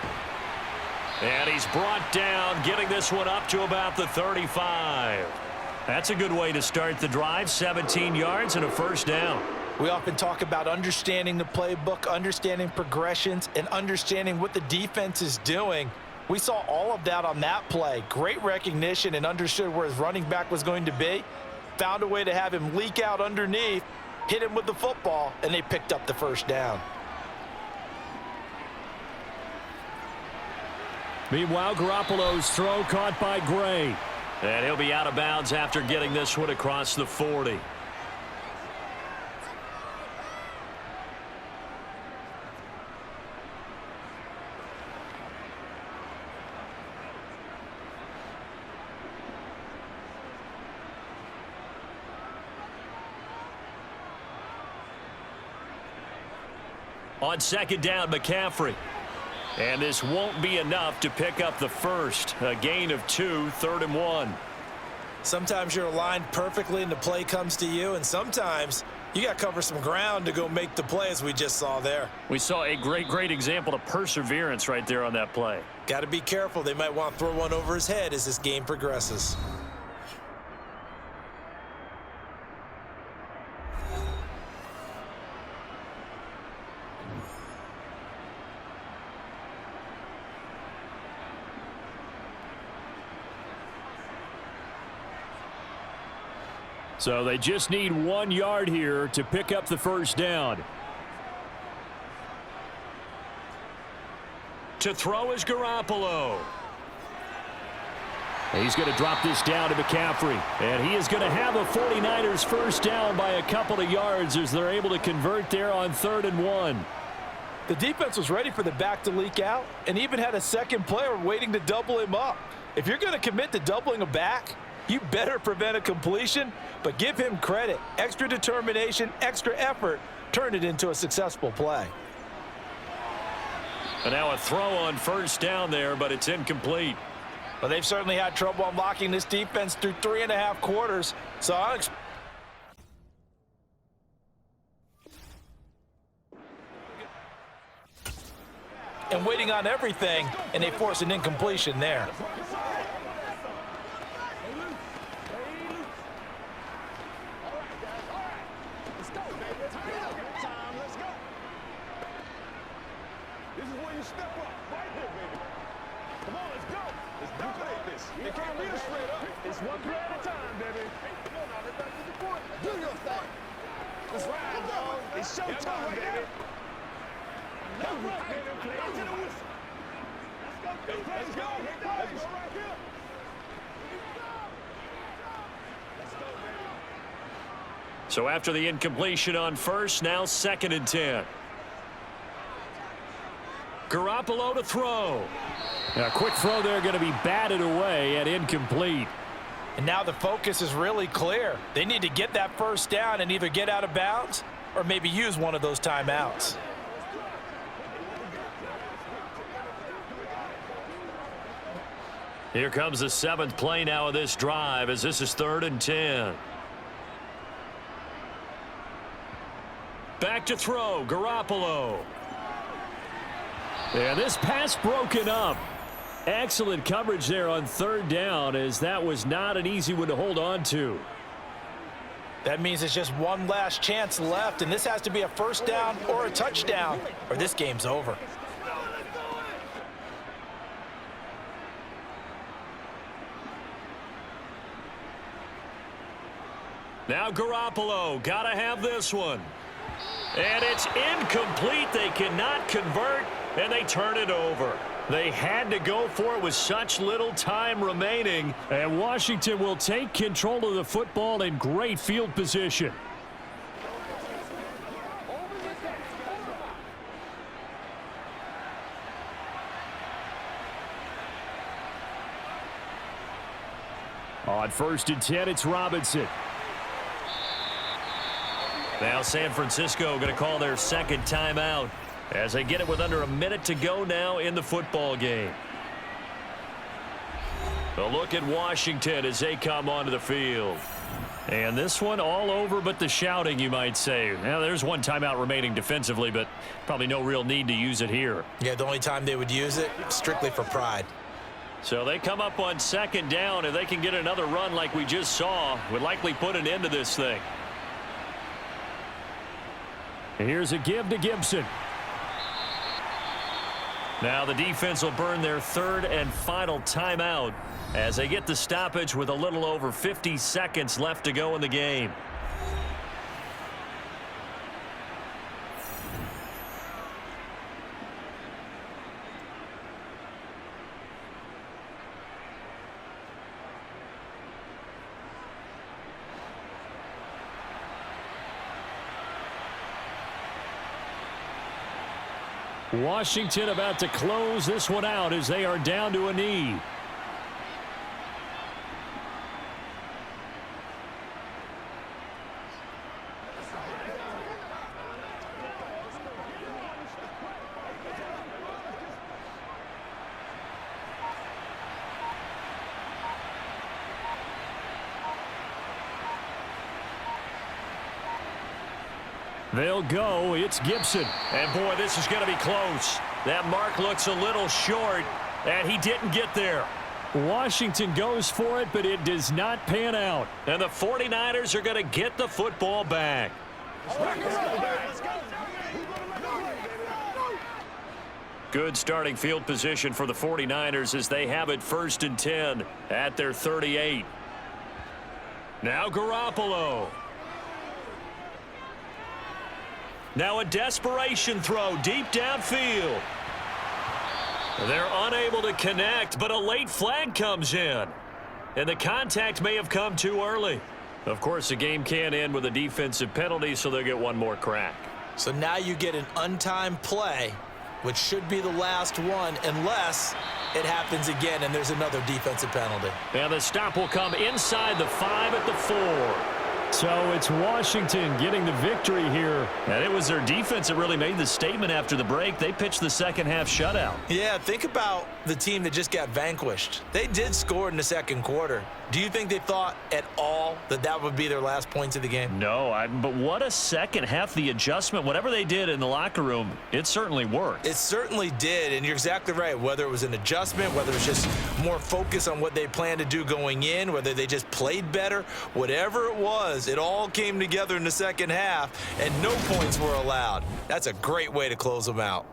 And he's brought down, getting this one up to about the 35. That's a good way to start the drive, 17 yards and a first down. We often talk about understanding the playbook, understanding progressions, and understanding what the defense is doing. We saw all of that on that play. Great recognition and understood where his running back was going to be. Found a way to have him leak out underneath, hit him with the football, and they picked up the first down. Meanwhile, Garoppolo's throw caught by Gray. And he'll be out of bounds after getting this one across the 40. On 2nd down, McCaffrey. And this won't be enough to pick up the first. A gain of 2, 3rd and 1. Sometimes you're aligned perfectly and the play comes to you, and sometimes you got to cover some ground to go make the play, as we just saw there. We saw a great example of perseverance right there on that play. Got to be careful. They might want to throw one over his head as this game progresses. So they just need 1 yard here to pick up the first down. To throw is Garoppolo. He's going to drop this down to McCaffrey. And he is going to have a 49ers first down by a couple of yards as they're able to convert there on 3rd and 1. The defense was ready for the back to leak out and even had a second player waiting to double him up. If you're going to commit to doubling a back, you better prevent a completion, but give him credit. Extra determination, extra effort, turn it into a successful play. And now a throw on first down there, but it's incomplete. Well, they've certainly had trouble unlocking this defense through 3.5 quarters, so I'll and waiting on everything, and they force an incompletion there. Step up right here, baby. Come on, let's go. Let's dominate this. They can't beat us straight up. It's one play at a time, baby. Hey, come on now, let's back to the point. Do your thing. That's right, dog. It's showtime, baby. That's right, baby. Go to the whistle. Let's go. Let's go right here. Let's go, baby. So after the incompletion on first, now 2nd and 10. Garoppolo to throw. A quick throw there going to be batted away and incomplete. And now the focus is really clear. They need to get that first down and either get out of bounds or maybe use one of those timeouts. Here comes the 7th play now of this drive as this is 3rd and 10. Back to throw, Garoppolo. And this pass broken up. Excellent coverage there on 3rd down, as that was not an easy one to hold on to. That means there's just one last chance left, and this has to be a first down or a touchdown, or this game's over. Now Garoppolo, gotta have this one. And it's incomplete. They cannot convert, and they turn it over. They had to go for it with such little time remaining, and Washington will take control of the football in great field position. On 1st and 10, it's Robinson. Now San Francisco going to call their 2nd timeout as they get it with under a minute to go now in the football game. A look at Washington as they come onto the field. And this one all over but the shouting, you might say. Now, there's one timeout remaining defensively, but probably no real need to use it here. Yeah, the only time they would use it, strictly for pride. So they come up on 2nd down. If they can get another run like we just saw, would likely put an end to this thing. Here's a give to Gibson. Now the defense will burn their 3rd and final timeout as they get the stoppage with a little over 50 seconds left to go in the game. Washington about to close this one out as they are down to a knee. They'll go. It's Gibson. And, boy, this is going to be close. That mark looks a little short, and he didn't get there. Washington goes for it, but it does not pan out. And the 49ers are going to get the football back. Good starting field position for the 49ers as they have it 1st and 10 at their 38. Now Garoppolo. Now a desperation throw deep downfield. They're unable to connect, but a late flag comes in. And the contact may have come too early. Of course, the game can end with a defensive penalty, so they'll get one more crack. So now you get an untimed play, which should be the last one, unless it happens again and there's another defensive penalty. And the stop will come inside the 5 at the 4. So it's Washington getting the victory here. And it was their defense that really made the statement after the break. They pitched the second half shutout. Yeah, think about the team that just got vanquished. They did score in the 2nd quarter. Do you think they thought at all that that would be their last points of the game? No, but what a second half. The adjustment, whatever they did in the locker room, it certainly worked. It certainly did, and you're exactly right. Whether it was an adjustment, whether it was just more focus on what they planned to do going in, whether they just played better, whatever it was, it all came together in the second half, and no points were allowed. That's a great way to close them out.